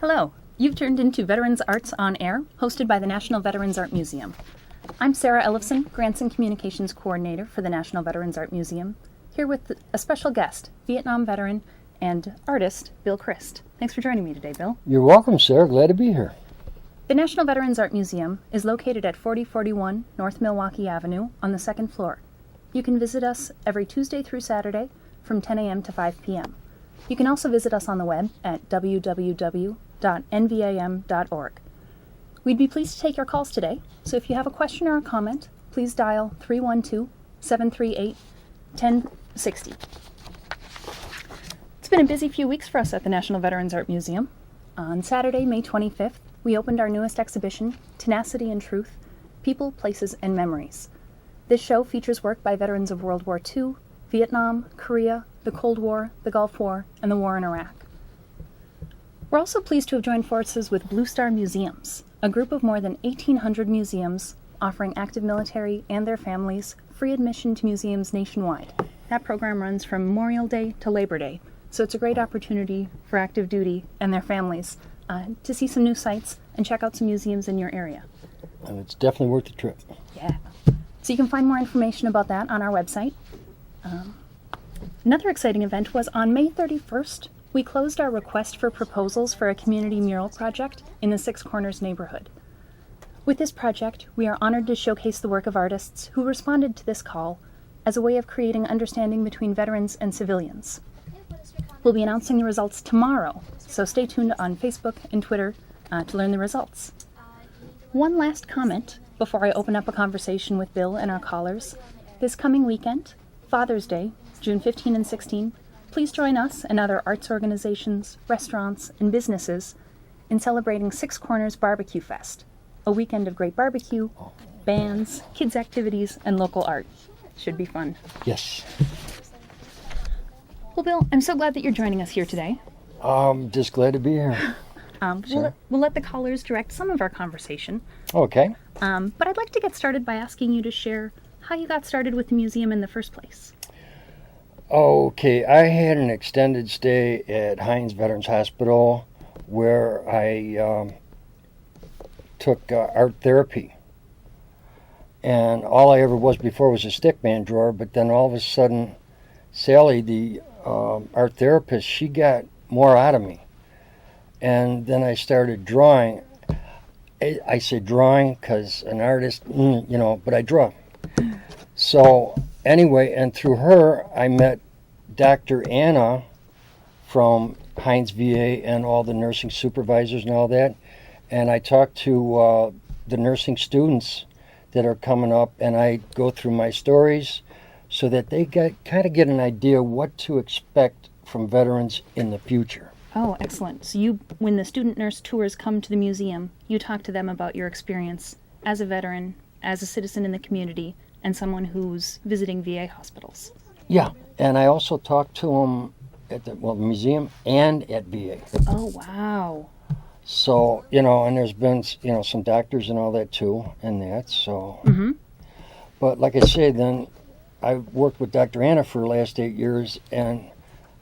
Hello, you've turned into Veterans Arts on Air, hosted by the National Veterans Art Museum. I'm Sarah Eilefson, Grants and Communications Coordinator for the National Veterans Art Museum, here with a special guest, Vietnam veteran and artist Bill Crist. Thanks for joining me today, Bill. You're welcome, Sarah. Glad to be here. The National Veterans Art Museum is located at 4041 North Milwaukee Avenue on the second floor. You can visit us every Tuesday through Saturday from 10 a.m. to 5 p.m. You can also visit us on the web at www.nvam.org. We'd be pleased to take your calls today, so if you have a question or a comment, please dial 312-738-1060. It's been a busy few weeks for us at the National Veterans Art Museum. On Saturday, May 25th, we opened our newest exhibition, Tenacity and Truth, People, Places, and Memories. This show features work by veterans of World War II, Vietnam, Korea, the Cold War, the Gulf War, and the war in Iraq. We're also pleased to have joined forces with Blue Star Museums, a group of more than 1,800 museums offering active military and their families free admission to museums nationwide. That program runs from Memorial Day to Labor Day, so it's a great opportunity for active duty and their families to see some new sites and check out some museums in your area. And it's definitely worth the trip. Yeah. So you can find more information about that on our website. Another exciting event was on May 31st, we closed our request for proposals for a community mural project in the Six Corners neighborhood. With this project, we are honored to showcase the work of artists who responded to this call as a way of creating understanding between veterans and civilians. We'll be announcing the results tomorrow, so stay tuned on Facebook and Twitter to learn the results. One last comment before I open up a conversation with Bill and our callers. This coming weekend, Father's Day, June 15 and 16, please join us and other arts organizations, restaurants, and businesses in celebrating Six Corners Barbecue Fest, a weekend of great barbecue, bands, kids' activities, and local art. Should be fun. Yes. Well, Bill, I'm so glad that you're joining us here today. Just glad to be here. We'll let the callers direct some of our conversation. Okay. But I'd like to get started by asking you to share how you got started with the museum in the first place. Okay, I had an extended stay at Hines Veterans Hospital where I took art therapy. And all I ever was before was a stickman drawer, but then all of a sudden, Sally, the art therapist, she got more out of me. And then I started drawing. I say drawing because an artist, but I draw. So anyway, and through her, I met Dr. Anna from Hines VA and all the nursing supervisors and all that. And I talked to the nursing students that are coming up, and I go through my stories so that they kind of get an idea what to expect from veterans in the future. Oh, excellent. So when the student nurse tours come to the museum, you talk to them about your experience as a veteran, as a citizen in the community, and someone who's visiting VA hospitals. Yeah, and I also talk to them at the museum and at VA. Oh, wow. So, and there's been, some doctors and all that too, and that, so. Mm-hmm. But like I say, then I worked with Dr. Anna for the last 8 years, and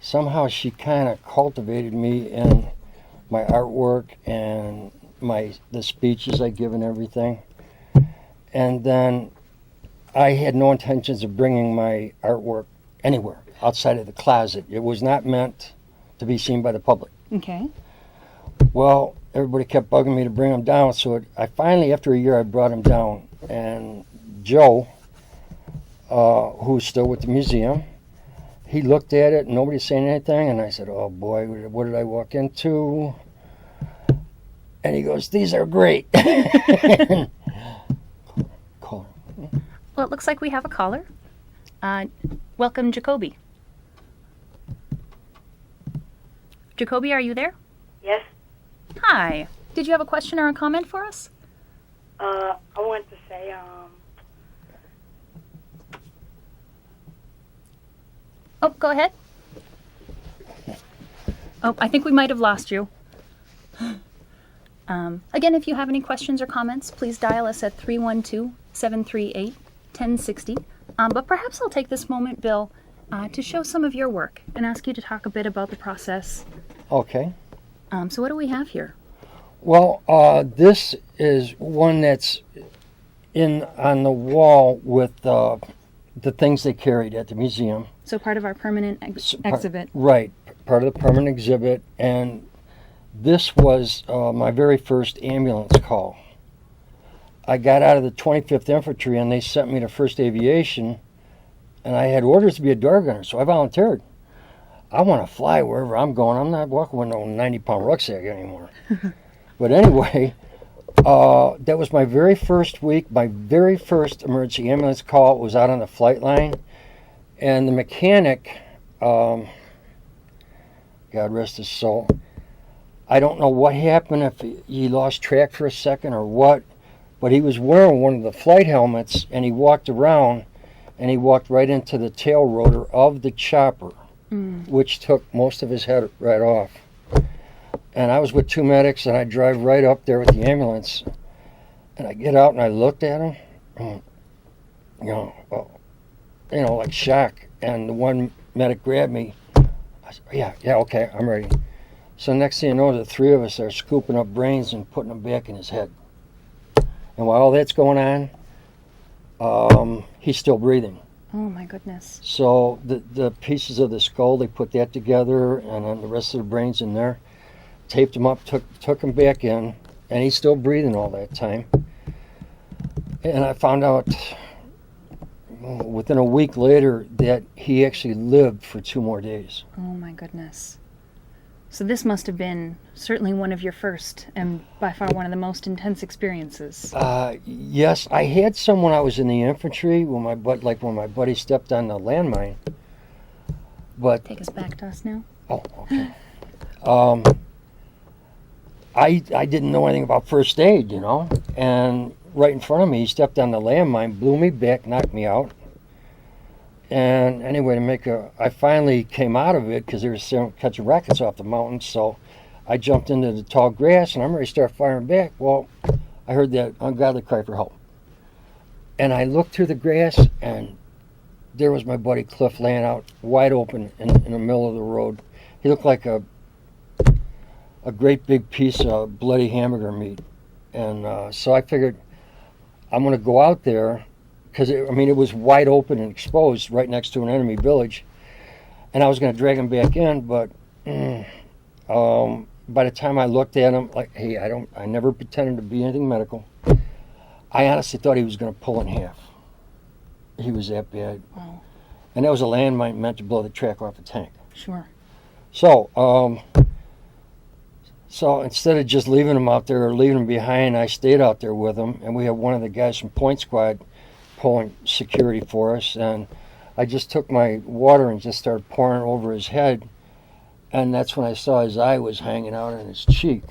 somehow she kind of cultivated me in my artwork and the speeches I give and everything. And then I had no intentions of bringing my artwork anywhere outside of the closet. It was not meant to be seen by the public. Okay. Well, everybody kept bugging me to bring them down, so I finally, after a year, I brought them down. And Joe, who's still with the museum, he looked at it and nobody's saying anything, and I said, oh boy, what did I walk into? And he goes, these are great. Call her. Well, it looks like we have a caller. Welcome, Jacoby. Jacoby, are you there? Yes. Hi. Did you have a question or a comment for us? I want to say, Oh, go ahead. Oh, I think we might have lost you. Again, if you have any questions or comments, please dial us at 312-738-1060. But perhaps I'll take this moment, Bill, to show some of your work and ask you to talk a bit about the process. Okay. So what do we have here? Well, this is one that's on the wall with the things they carried at the museum. So part of our permanent exhibit. Right, part of the permanent exhibit. And this was my very first ambulance call. I got out of the 25th Infantry and they sent me to 1st Aviation, and I had orders to be a door gunner, so I volunteered. I want to fly wherever I'm going. I'm not walking with no 90-pound rucksack anymore. But anyway, that was my very first week, my very first emergency ambulance call. It was out on the flight line, and the mechanic, God rest his soul, I don't know what happened, if he lost track for a second or what, but he was wearing one of the flight helmets, and he walked around, and he walked right into the tail rotor of the chopper, which took most of his head right off. And I was with 2 medics, and I drive right up there with the ambulance, and I get out and I looked at him, like shock. And the one medic grabbed me. I said, yeah, okay, I'm ready. So next thing you know, the 3 of us are scooping up brains and putting them back in his head. And while all that's going on, he's still breathing. Oh my goodness. So the pieces of the skull, they put that together, and then the rest of the brains in there, taped him up, took him back in, and he's still breathing all that time. And I found out within a week later that he actually lived for 2 more days. Oh my goodness. So this must have been certainly one of your first, and by far one of the most intense experiences. Yes, I had some when I was in the infantry, when my buddy stepped on the landmine. But take us back to us now. Oh, okay. I didn't know anything about first aid, and right in front of me, he stepped on the landmine, blew me back, knocked me out. And anyway, I finally came out of it because they were catching rockets off the mountain, so I jumped into the tall grass, and I'm ready to start firing back. Well, I heard that ungodly cry for help. And I looked through the grass, and there was my buddy Cliff laying out wide open in the middle of the road. He looked like a great big piece of bloody hamburger meat. And so I figured I'm going to go out there, because it was wide open and exposed right next to an enemy village, and I was going to drag him back in, but by the time I looked at him, like, hey, I never pretended to be anything medical. I honestly thought he was going to pull in half. He was that bad. Wow. And that was a landmine meant to blow the track off the tank. Sure. So instead of just leaving him out there or leaving him behind, I stayed out there with him, and we had one of the guys from Point Squad pulling security for us, and I just took my water and just started pouring over his head, and that's when I saw his eye was hanging out in his cheek.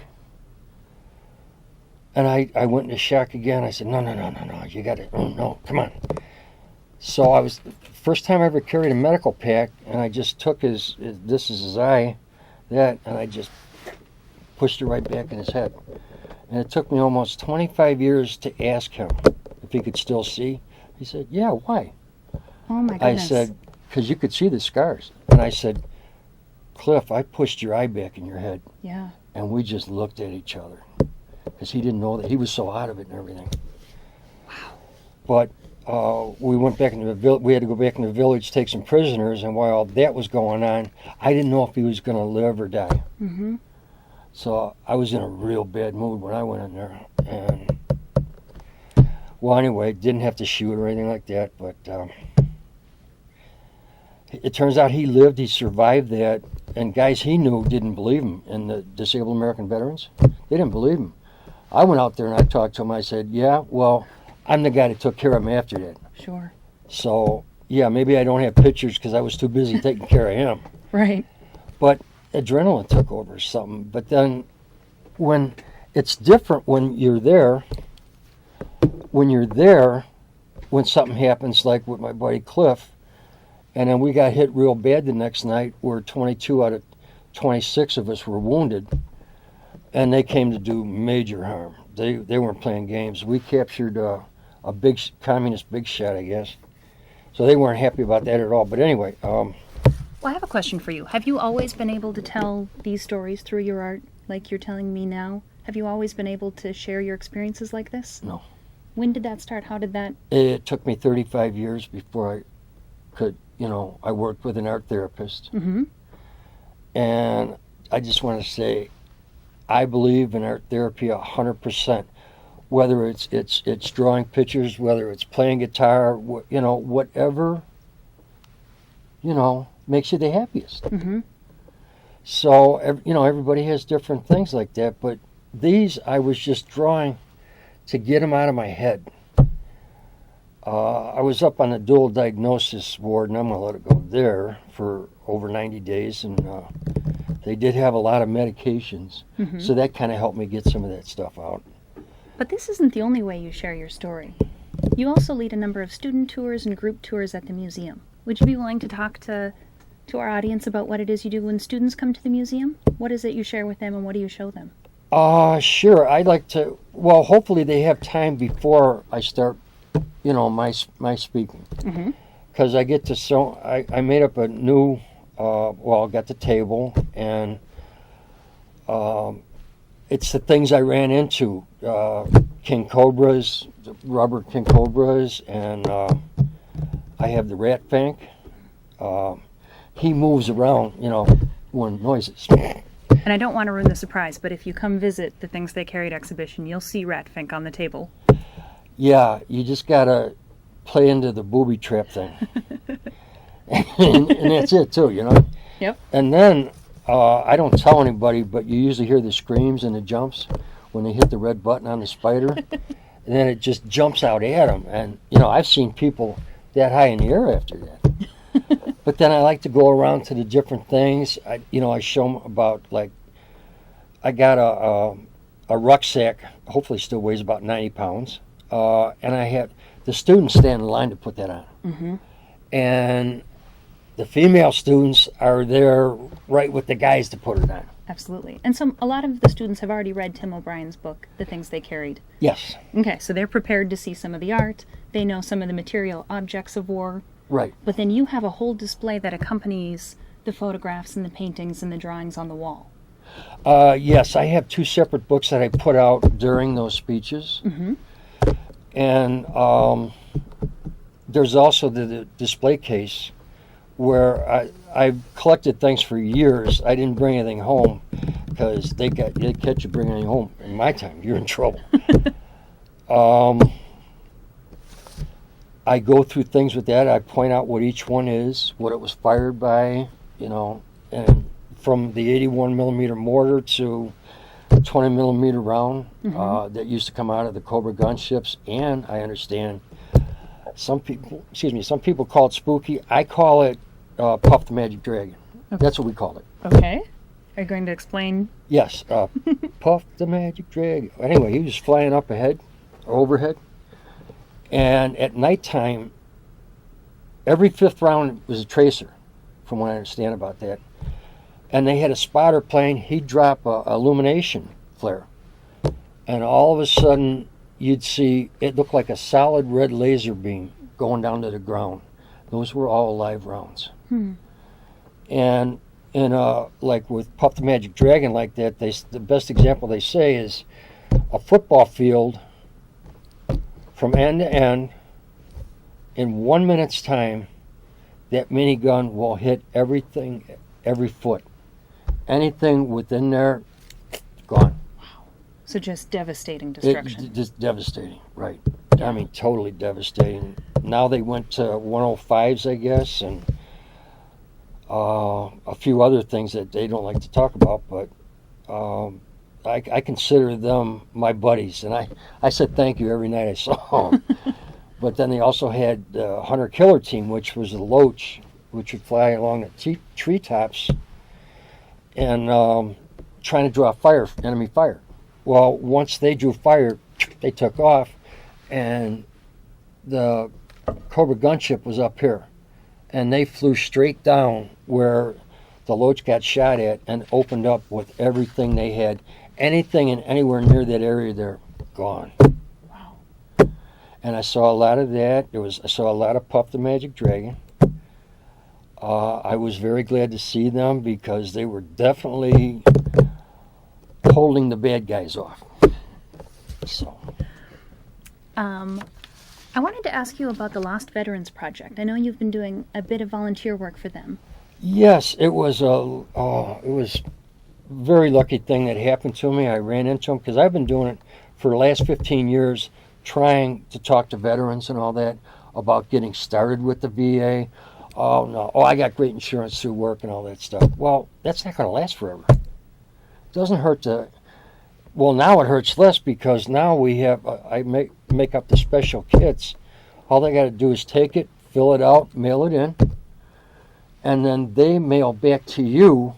And I went into shock again. I said, no, you got it. No, come on. So first time I ever carried a medical pack, and I just took this is his eye, and I just pushed it right back in his head. And it took me almost 25 years to ask him if he could still see. He said, yeah, why? Oh my goodness. I said, because you could see the scars. And I said, Cliff, I pushed your eye back in your head. Yeah. And we just looked at each other, because he didn't know that. He was so out of it and everything. Wow. But we went back into the village. We had to go back into the village, take some prisoners, and while that was going on, I didn't know if he was going to live or die. Mm-hmm. So I was in a real bad mood when I went in there. And well, anyway, didn't have to shoot or anything like that, but it turns out he lived, he survived that, and guys he knew didn't believe him, and the disabled American veterans, they didn't believe him. I went out there and I talked to him. I said, yeah, well, I'm the guy that took care of him after that. Sure. So, yeah, maybe I don't have pictures because I was too busy taking care of him. Right. But adrenaline took over or something. But then when it's different when you're there, when something happens like with my buddy Cliff, and then we got hit real bad the next night where 22 out of 26 of us were wounded, and they came to do major harm. They weren't playing games. We captured a big communist big shot, I guess. So they weren't happy about that at all. But anyway. Well, I have a question for you. Have you always been able to tell these stories through your art? like you're telling me now? Have you always been able to share your experiences like this? No. When did that start? How did that... It took me 35 years before I could, I worked with an art therapist. Mm-hmm. And I just want to say, I believe in art therapy 100%. Whether it's drawing pictures, whether it's playing guitar, whatever, makes you the happiest. Mm-hmm. So, everybody has different things like that, but these I was just drawing to get them out of my head. I was up on the dual diagnosis ward, and I'm going to let it go there for over 90 days, and they did have a lot of medications, Mm-hmm. so that kind of helped me get some of that stuff out. But this isn't the only way you share your story. You also lead a number of student tours and group tours at the museum. Would you be willing to talk to our audience about what it is you do when students come to the museum? What is it you share with them, and what do you show them? Sure. I'd like to. Well, hopefully they have time before I start, my speaking, because I get to I made up a new. I got the table, and it's the things I ran into: king cobras, rubber king cobras, and I have the rat fank. He moves around, when noises. And I don't want to ruin the surprise, but if you come visit the Things They Carried exhibition, you'll see Ratfink on the table. Yeah, you just gotta play into the booby trap thing. and that's it too, Yep. And then, I don't tell anybody, but you usually hear the screams and the jumps when they hit the red button on the spider. And then it just jumps out at them. And, I've seen people that high in the air after that. But then I like to go around to the different things. I show them about, like, I got a rucksack, hopefully still weighs about 90 pounds. And I have the students stand in line to put that on. Mm-hmm. And the female students are there right with the guys to put it on. Absolutely. And a lot of the students have already read Tim O'Brien's book, The Things They Carried. Yes. Okay, so they're prepared to see some of the art. They know some of the material objects of war. Right. But then you have a whole display that accompanies the photographs and the paintings and the drawings on the wall. Yes, I have 2 separate books that I put out during those speeches. Mm-hmm. And there's also the display case where I've collected things for years. I didn't bring anything home because they catch you bringing anything home. In my time, you're in trouble. I go through things with that. I point out what each one is, what it was fired by, and from the 81 millimeter mortar to 20 millimeter round that used to come out of the Cobra gunships. And I understand some people call it spooky. I call it Puff the Magic Dragon. Okay. That's what we call it. Okay. Are you going to explain? Yes. Puff the Magic Dragon. Anyway, he was flying up ahead, or overhead. And at nighttime, every 5th round was a tracer, from what I understand about that. And they had a spotter plane. He'd drop a illumination flare. And all of a sudden, you'd see it looked like a solid red laser beam going down to the ground. Those were all live rounds. And like with Puff the Magic Dragon like that, the best example they say is a football field from end to end. In 1 minute's time, that minigun will hit everything, every foot. Anything within there, gone. Wow. So just devastating destruction. Just devastating, right. I mean, totally devastating. Now they went to 105s, I guess, and a few other things that they don't like to talk about, but I consider them my buddies, and I said thank you every night I saw them. But then they also had the hunter-killer team, which was the Loach, which would fly along the treetops and trying to draw enemy fire. Well, once they drew fire, they took off, and the Cobra gunship was up here, and they flew straight down where the Loach got shot at and opened up with everything they had. Anything and anywhere near that area, they're gone. Wow. And I saw a lot of that. I saw a lot of Puff the Magic Dragon. I was very glad to see them because they were definitely holding the bad guys off. So. I wanted to ask you about the Lost Veterans Project. I know you've been doing a bit of volunteer work for them. Yes, it was a very lucky thing that happened to me. I ran into them because I've been doing it for the last 15 years, trying to talk to veterans and all that about getting started with the VA. Oh, no. Oh, I got great insurance through work and all that stuff. Well, that's not going to last forever. It doesn't hurt to... Well, now it hurts less because now we have... I make up the special kits. All they got to do is take it, fill it out, mail it in, and then they mail back to you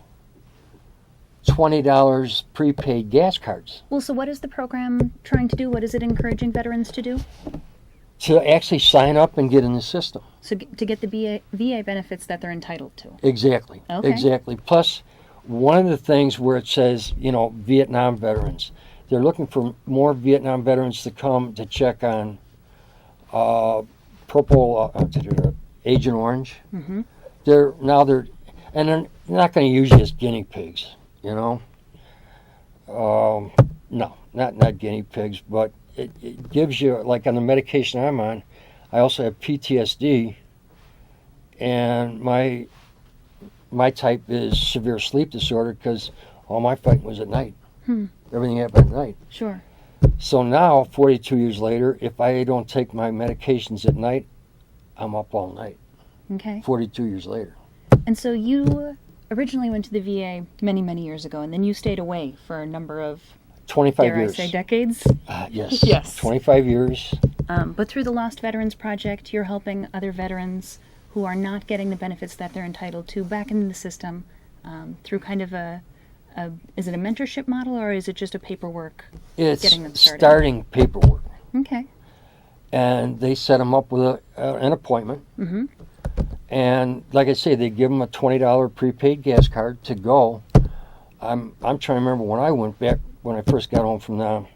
$20 prepaid gas cards. Well, so what is the program trying to do? What is it encouraging veterans to do? To actually sign up and get in the system. So to get the VA benefits that they're entitled to. Exactly. Okay. Exactly. Plus, one of the things where it says, Vietnam veterans, they're looking for more Vietnam veterans to come to check on Agent Orange. Mm-hmm. They're and they're not going to use you as guinea pigs, No, not guinea pigs, but it gives you, like on the medication I'm on, I also have PTSD, and my type is severe sleep disorder because all my fighting was at night. Everything happened at night. Sure. So now, 42 years later, if I don't take my medications at night, I'm up all night. Okay. 42 years later. And so you originally went to the VA many, many years ago, and then you stayed away for a number of 25 dare years. I say decades? Yes. Yes. 25 years. But through the Lost Veterans Project, you're helping other veterans who are not getting the benefits that they're entitled to back into the system through kind of is it a mentorship model or is it just a paperwork It's getting them started? starting paperwork. Okay. And they set them up with an appointment. Mm-hmm. And like I say, they give them a $20 prepaid gas card to go. I'm trying to remember when I went back, when I first got home from Nvam.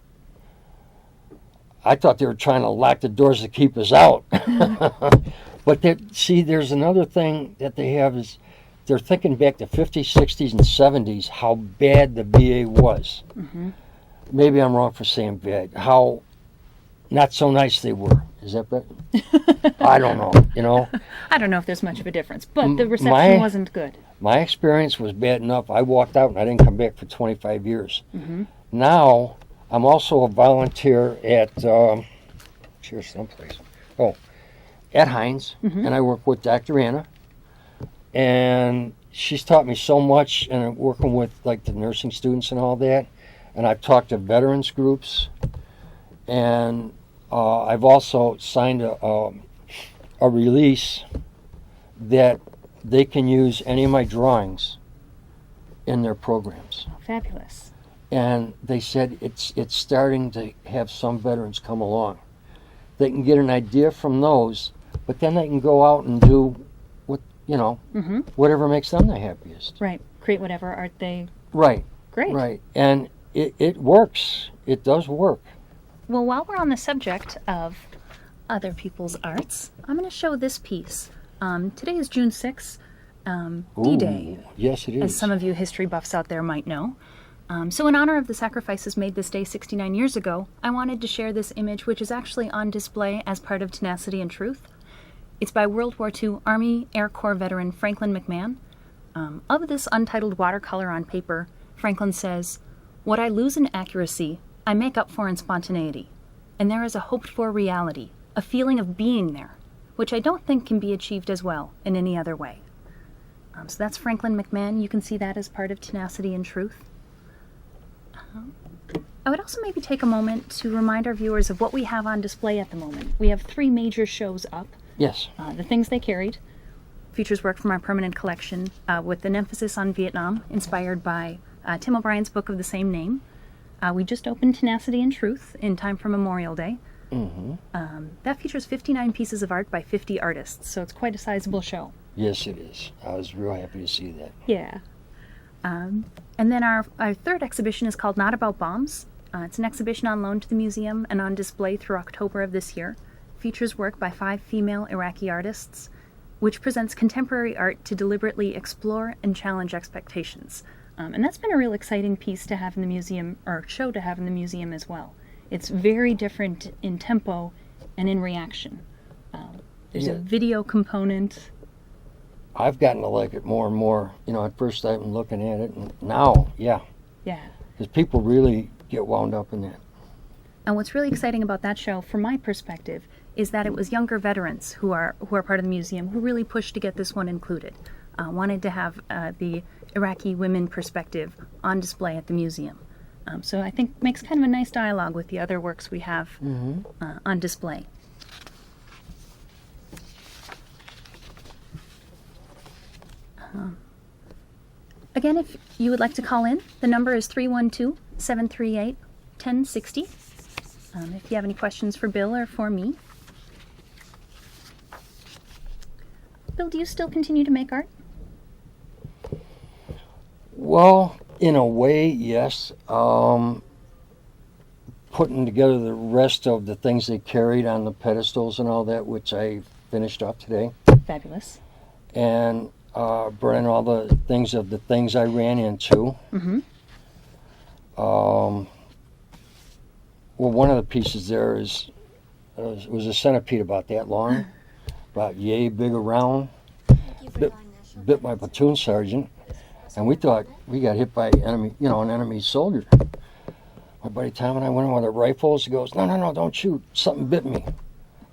I thought they were trying to lock the doors to keep us out. But there's another thing that they have is they're thinking back to 50s, 60s, and 70s, how bad the VA was. Mm-hmm. Maybe I'm wrong for saying bad. How not so nice they were. Is that bad? I don't know, I don't know if there's much of a difference, but the reception wasn't good. My experience was bad enough. I walked out and I didn't come back for 25 years. Mm-hmm. Now, I'm also a volunteer at, at Hines, Mm-hmm. and I work with Dr. Anna. And she's taught me so much, and I'm working with like the nursing students and all that. And I've talked to veterans groups, and I've also signed a release that they can use any of my drawings in their programs. Fabulous. And they said it's starting to have some veterans come along. They can get an idea from those, but then they can go out and do Mm-hmm. whatever makes them the happiest. Right. Create whatever art they... Right. Great. Right. And it works. It does work. Well, while we're on the subject of other people's arts, I'm going to show this piece. Today is June 6th, D-Day, Ooh, yes, it is. as some of you history buffs out there might know. So in honor of the sacrifices made this day 69 years ago, I wanted to share this image, which is actually on display as part of Tenacity and Truth. It's by World War II Army Air Corps veteran Franklin McMahon. Of this untitled watercolor on paper, Franklin says, "What I lose in accuracy, I make up for in spontaneity. And there is a hoped-for reality, a feeling of being there, which I don't think can be achieved as well in any other way." So that's Franklin McMahon. You can see that as part of Tenacity and Truth. I would also maybe take a moment to remind our viewers of what we have on display at the moment. We have 3 major shows up. Yes. The Things They Carried features work from our permanent collection with an emphasis on Vietnam, inspired by Tim O'Brien's book of the same name. We just opened Tenacity and Truth in time for Memorial Day. Mm-hmm. That features 59 pieces of art by 50 artists, so it's quite a sizable show. Yes, it is. I was real happy to see that. Yeah. And then our third exhibition is called Not About Bombs. It's an exhibition on loan to the museum and on display through October of this year. Features work by 5 female Iraqi artists, which presents contemporary art to deliberately explore and challenge expectations. And that's been a real exciting piece to have in the museum, or show to have in the museum as well. It's very different in tempo and in reaction. There's a video component. I've gotten to like it more and more. At first I've been looking at it, and now, yeah. Yeah. Because people really get wound up in that. And what's really exciting about that show, from my perspective, is that it was younger veterans who are part of the museum who really pushed to get this one included. Wanted to have the Iraqi women perspective on display at the museum. So I think makes kind of a nice dialogue with the other works we have on display. Again, if you would like to call in, the number is 312-738-1060. If you have any questions for Bill or for me. Bill, do you still continue to make art? Well, in a way, yes. Putting together the rest of the things they carried on the pedestals and all that, which I finished off today. Fabulous. And burning all the things I ran into. Mm-hmm. Well, one of the pieces there was a centipede about that long, about yay big around. Bit my platoon sergeant, and we thought we got hit by an enemy soldier. My buddy Tom and I went in with our rifles. He goes, no, don't shoot. Something bit me.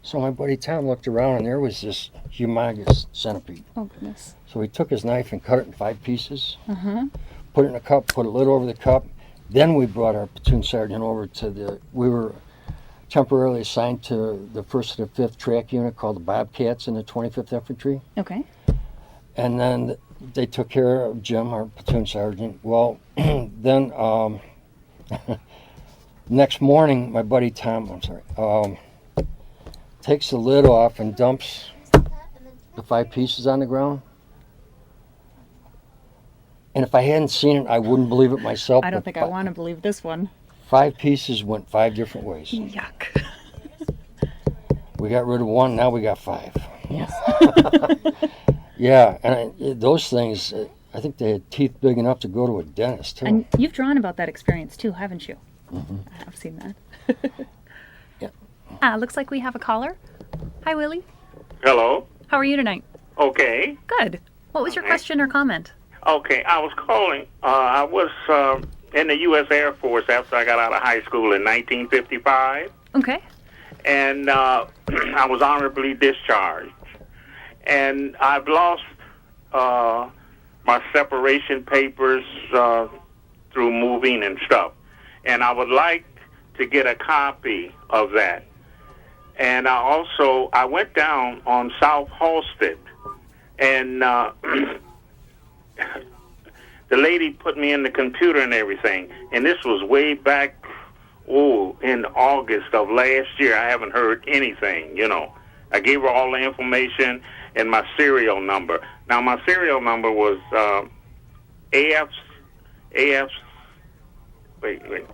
So my buddy Tom looked around, and there was this humongous centipede. Oh, goodness. So he took his knife and cut it in 5 pieces, Uh-huh. put it in a cup, put a lid over the cup. Then we brought our platoon sergeant over we were temporarily assigned to the 1st and the 5th track unit called the Bobcats in the 25th Infantry. Okay. And then they took care of Jim, our platoon sergeant. Well, then next morning, my buddy Tom, takes the lid off and dumps the 5 pieces on the ground. And if I hadn't seen it, I wouldn't believe it myself. I don't think I want to believe this one. 5 pieces went 5 different ways. Yuck. We got rid of 1, now we got 5. Yes. Yeah, and those things, I think they had teeth big enough to go to a dentist, too. And you've drawn about that experience, too, haven't you? Mm-hmm. I've seen that. Yeah. Looks like we have a caller. Hi, Willie. Hello. How are you tonight? Okay. Good. What was your question or comment? Okay, I was calling. I was in the U.S. Air Force after I got out of high school in 1955, Okay. and I was honorably discharged. And I've lost my separation papers through moving and stuff, and I would like to get a copy of that. And I went down on South Halsted, and the lady put me in the computer and everything. And this was way back, in August of last year. I haven't heard anything, I gave her all the information and my serial number. Now, my serial number was AF, wait, AF, wait a minute,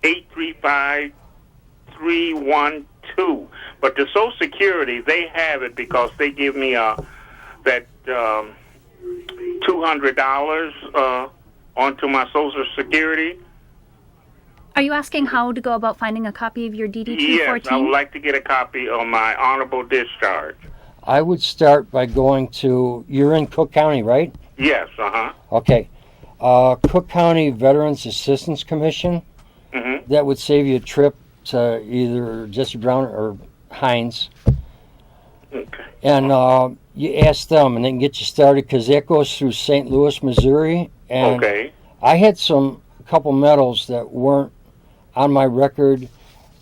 835312. But the Social Security, they have it because they give me that $200 onto my Social Security. Are you asking how to go about finding a copy of your DD-214? Yes, I would like to get a copy of my honorable discharge. I would start by going to, you're in Cook County, right? Yes, uh-huh. Okay. Cook County Veterans Assistance Commission. Mm-hmm. That would save you a trip to either Jesse Brown or Hines. Okay. And you ask them, and they can get you started, because that goes through St. Louis, Missouri. And Okay. I had a couple medals that weren't on my record,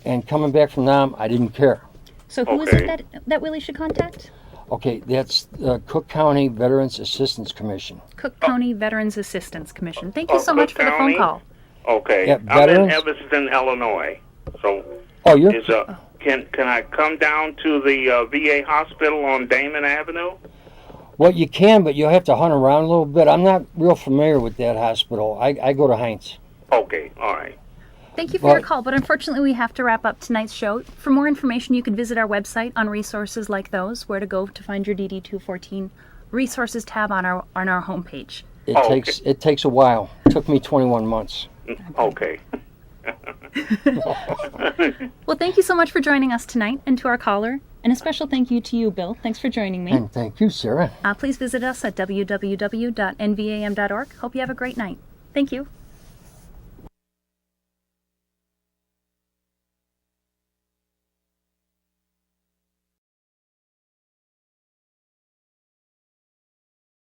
and coming back from them, I didn't care. So who is Okay. it that Willie should contact? Okay, that's the Cook County Veterans Assistance Commission. Cook County Veterans Assistance Commission. Thank you so much Cook for the phone County? call. Okay. Yeah, I'm in veterans? Evanston, Illinois. So Oh, you're can I come down to the VA hospital on Damon Avenue? well, you can, but you'll have to hunt around a little bit. I'm not real familiar with that hospital. I go to Heinz. Okay, all right. Thank you for your call, but unfortunately we have to wrap up tonight's show. For more information, you can visit our website on resources like those, where to go to find your DD-214 resources tab on our homepage. It takes a while. It took me 21 months. Okay. Well, thank you so much for joining us tonight, and to our caller. And a special thank you to you, Bill. Thanks for joining me. And thank you, Sarah. Please visit us at www.nvam.org. Hope you have a great night. Thank you.